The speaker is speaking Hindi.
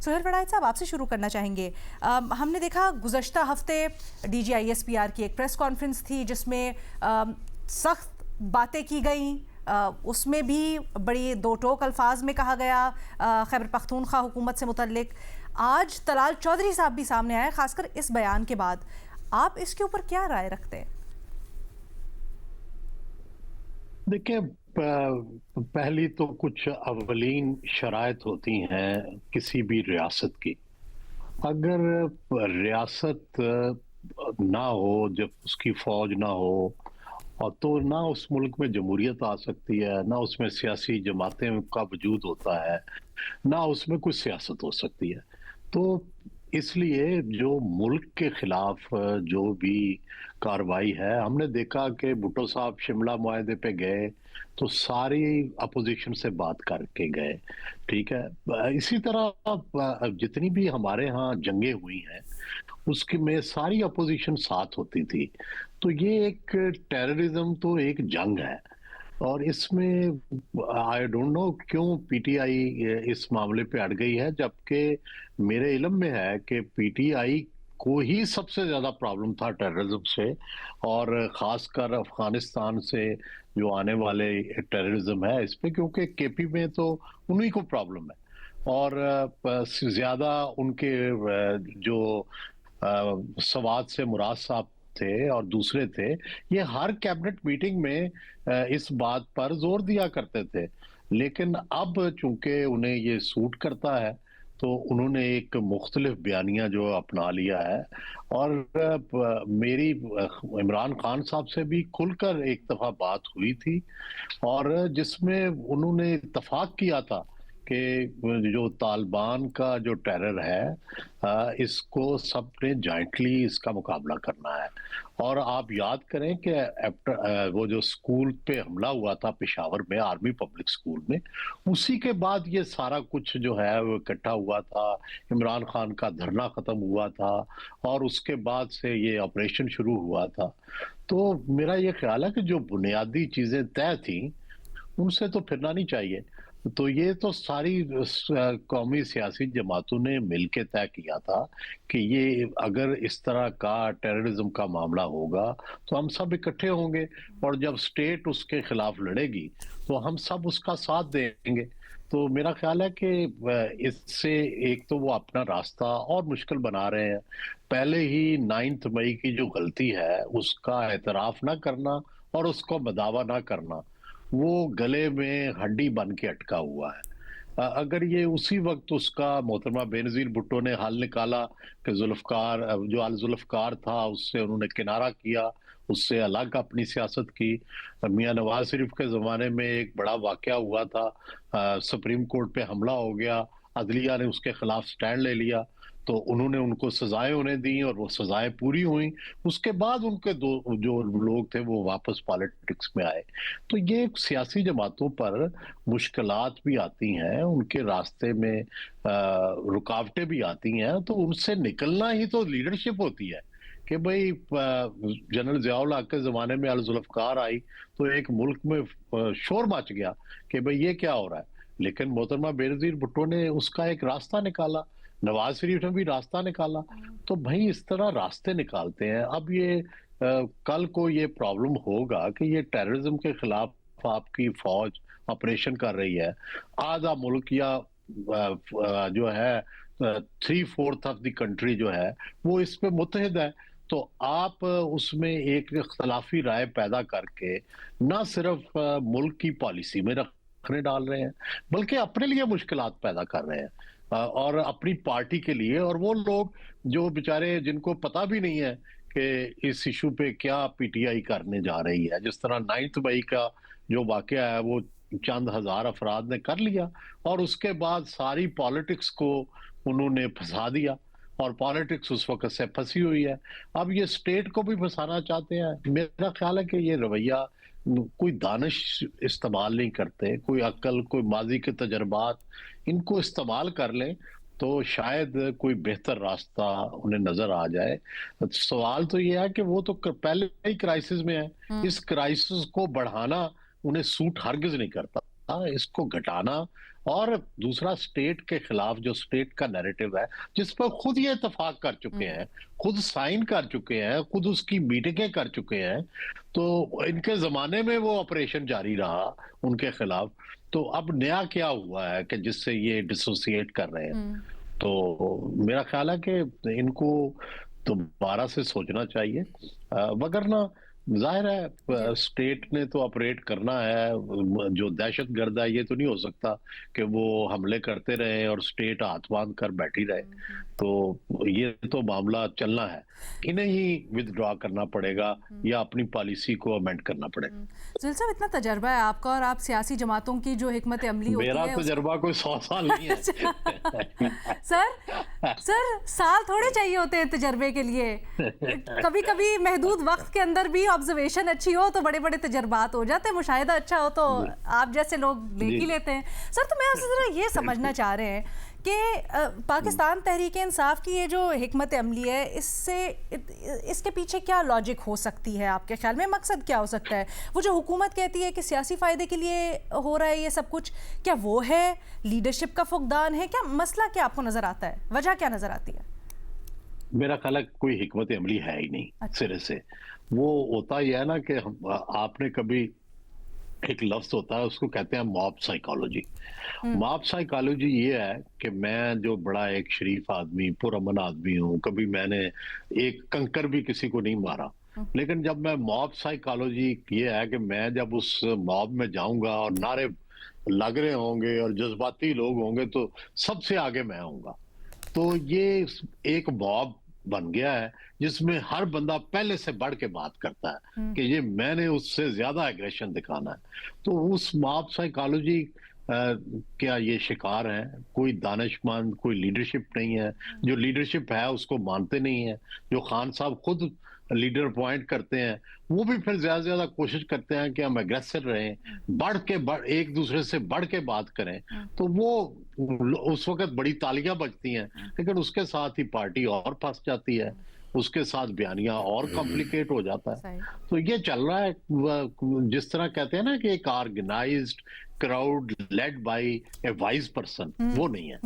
सुहेल वड़ाइच साहब, आपसे शुरू करना चाहेंगे। हमने देखा गुज़श्ता हफ्ते DGISPR की एक प्रेस कॉन्फ्रेंस थी जिसमें सख्त बातें की गई। उसमें भी बड़ी दो टोक अल्फाज में कहा गया खैबर पख्तूनख्वा हुकूमत से मुतल्लिक। आज तलाल चौधरी साहब भी सामने आए, खासकर इस बयान के बाद। आप इसके ऊपर क्या राय रखते हैं? देखिए, पहली तो कुछ अवलीन शराइत होती हैं किसी भी रियासत की। अगर रियासत ना हो, जब उसकी फौज ना हो, और तो ना उस मुल्क में जमहूरियत आ सकती है, ना उसमें सियासी जमातें का वजूद होता है, ना उसमें कुछ सियासत हो सकती है। तो इसलिए जो मुल्क के खिलाफ जो भी कार्रवाई है, हमने देखा कि भुट्टो साहब शिमला मुआहदे पे गए तो सारी अपोजिशन से बात करके गए। ठीक है, इसी तरह जितनी भी हमारे यहाँ जंगें हुई हैं उसकी में सारी अपोजिशन साथ होती थी। तो ये एक टेररिज्म तो एक जंग है, और इसमें आई डोंट नो क्यों पीटीआई इस मामले पे अड़ गई है, जबकि मेरे इल्म में है कि पीटीआई को ही सबसे ज्यादा प्रॉब्लम था टेररिज्म से, और खासकर अफगानिस्तान से जो आने वाले टेररिज्म है इस पे, क्योंकि केपी में तो उन्हीं को प्रॉब्लम है। और ज्यादा उनके जो सवाद से मुराद साहब थे और दूसरे थे, ये हर कैबिनेट मीटिंग में इस बात पर जोर दिया करते थे। लेकिन अब चूंकि उन्हें ये सूट करता है तो उन्होंने एक मुख्तलिफ बयानिया जो अपना लिया है। और मेरी इमरान खान साहब से भी खुलकर एक दफा बात हुई थी, और जिसमें उन्होंने इत्तफाक किया था कि जो तालिबान का जो टेरर है इसको सबने जॉइंटली इसका मुकाबला करना है। और आप याद करें कि वो जो स्कूल पे हमला हुआ था पेशावर में, आर्मी पब्लिक स्कूल में, उसी के बाद ये सारा कुछ जो है वो इकट्ठा हुआ था। इमरान खान का धरना खत्म हुआ था और उसके बाद से ये ऑपरेशन शुरू हुआ था। तो मेरा ये ख्याल है कि जो बुनियादी चीजें तय थी उनसे तो फिरना नहीं चाहिए। तो ये तो सारी कौमी सियासी जमातों ने मिलकर तय किया था कि ये अगर इस तरह का टेररिज्म का मामला होगा तो हम सब इकट्ठे होंगे, और जब स्टेट उसके खिलाफ लड़ेगी तो हम सब उसका साथ देंगे। तो मेरा ख्याल है कि इससे एक तो वो अपना रास्ता और मुश्किल बना रहे हैं। पहले ही 9 मई की जो गलती है उसका एतराफ ना करना और उसको मदावा ना करना, वो गले में हड्डी बन के अटका हुआ है। अगर ये उसी वक्त उसका मोहतरमा बेनजीर भुट्टो ने हल निकाला कि जुल्फकार जो अल जुल्फकार था उससे उन्होंने किनारा किया, उससे अलग अपनी सियासत की। मियां नवाज शरीफ के ज़माने में एक बड़ा वाकया हुआ था, सुप्रीम कोर्ट पे हमला हो गया, अदलिया ने उसके खिलाफ स्टैंड ले लिया, तो उन्होंने उनको सजाएं उन्हें दी और वो सजाएं पूरी हुई। उसके बाद उनके दो जो लोग थे वो वापस पॉलिटिक्स में आए। तो ये सियासी जमातों पर मुश्किलात भी आती हैं, उनके रास्ते में रुकावटें भी आती हैं, तो उनसे निकलना ही तो लीडरशिप होती है। कि भाई जनरल ज़ियाउल हक के ज़माने में अल जुल्फ़कार आई तो एक मुल्क में शोर मच गया कि भाई ये क्या हो रहा है, लेकिन मोहतरमा बेनज़ीर भुट्टो ने उसका एक रास्ता निकाला, नवाज शरीफ ने भी रास्ता निकाला। तो भाई इस तरह रास्ते निकालते हैं। अब ये कल को ये प्रॉब्लम होगा कि ये टेररिज्म के खिलाफ आपकी फौज ऑपरेशन कर रही है, आधा मुल्क या जो है 3/4 ऑफ द कंट्री जो है वो इस पे मुत्तहिद है। तो आप उसमें एक इख्तलाफी राय पैदा करके ना सिर्फ मुल्क की पॉलिसी में रखने डाल रहे हैं, बल्कि अपने लिए मुश्किलात पैदा कर रहे हैं और अपनी पार्टी के लिए। और वो लोग जो बेचारे जिनको पता भी नहीं है कि इस इशू पे क्या पीटीआई करने जा रही है, जिस तरह 9 मई का जो वाकया है वो चंद हजार अफराद ने कर लिया और उसके बाद सारी पॉलिटिक्स को उन्होंने फंसा दिया, और पॉलिटिक्स उस वक्त से फंसी हुई है। अब ये स्टेट को भी फंसाना चाहते हैं। मेरा ख्याल है कि ये रवैया कोई दानिश इस्तेमाल नहीं करते, कोई अक्ल, कोई माजी के तजर्बात इनको इस्तेमाल कर लें तो शायद कोई बेहतर रास्ता उन्हें नजर आ जाए। सवाल तो ये है कि वो तो पहले ही क्राइसिस में है, इस क्राइसिस को बढ़ाना उन्हें सूट हरगिज नहीं करता, इसको घटाना और दूसरा स्टेट के खिलाफ जो स्टेट का नैरेटिव है, जिस पर खुद ये इत्तेफाक कर चुके हैं, खुद साइन कर चुके हैं, खुद उसकी मीटिंगें कर चुके हैं, तो इनके जमाने में वो ऑपरेशन जारी रहा उनके खिलाफ। तो अब नया क्या हुआ है कि जिससे ये डिसोसिएट कर रहे हैं? तो मेरा ख्याल है कि इनको दोबारा से सोचना चाहिए, वगरना जाहिर है स्टेट ने तो ऑपरेट करना है। जो दहशतगर्द है ये तो नहीं हो सकता कि वो हमले करते रहे और स्टेट हाथ बांध कर बैठी रहे। तो ये तो मामला चलना है, इन्हें ही विथड्रॉ करना पड़ेगा या अपनी पॉलिसी को अमेंड करना पड़ेगा। जुल साहब, इतना तजर्बा है आपका और आप सियासी जमातों की जो हिकमत अमली होती मेरा है तजर्बा कोई 100 साल नहीं है। सर साल थोड़े चाहिए होते हैं तजर्बे के लिए। कभी कभी महदूद वक्त के अंदर भी ऑब्जर्वेशन अच्छी हो तो बड़े बड़े तजर्बात हो जाते हैं, मुशाहिदा अच्छा हो तो आप जैसे लोग देख ही लेते हैं। सर, तो मैं आपसे जरा ये समझना चाह रहे हैं कि पाकिस्तान तहरीक इंसाफ की ये जो हिकमत अमली है, इसके पीछे क्या लॉजिक हो सकती है आपके ख्याल में? मकसद क्या हो सकता है? वो जो हुकूमत कहती है कि सियासी फ़ायदे के लिए हो रहा है ये सब कुछ, क्या वो है? लीडरशिप का फुकदान है? क्या मसला क्या आपको नज़र आता है? वजह क्या नज़र आती है? मेरा ख्याल है कोई हिकमत अमली है ही नहीं। अच्छा। सिरे से वो होता ही है ना कि आपने कभी एक लफ्ज होता है उसको कहते हैं मॉब साइकोलॉजी। मॉब साइकोलॉजी ये है कि मैं जो बड़ा एक शरीफ आदमी, पुरअमन आदमी हूँ, कभी मैंने एक कंकर भी किसी को नहीं मारा, लेकिन जब मैं मॉब साइकोलॉजी ये है कि मैं जब उस मॉब में जाऊंगा और नारे लग रहे होंगे और जज्बाती लोग होंगे तो सबसे आगे मैं आऊंगा। तो ये एक मॉब बन गया है जिसमें हर बंदा पहले से बढ़ के बात करता है कि ये मैंने उससे ज्यादा एग्रेशन दिखाना है। तो उस मॉब साइकोलॉजी क्या ये शिकार है? कोई दानिशमंद, कोई लीडरशिप नहीं है। जो लीडरशिप है उसको मानते नहीं है। जो खान साहब खुद लीडर अपॉइंट करते हैं वो भी फिर ज्यादा से ज्यादा कोशिश करते हैं कि हम एग्रेसिव रहें, एक दूसरे से बढ़ के बात करें। तो वो उस वक्त बड़ी तालियां बजती हैं, लेकिन उसके साथ ही पार्टी और फंस जाती है, उसके साथ बयानिया और कॉम्प्लिकेट हो जाता है। तो ये चल रहा है जिस तरह कहते हैं ना कि एक organised crowd led by a wise person, वो नहीं है।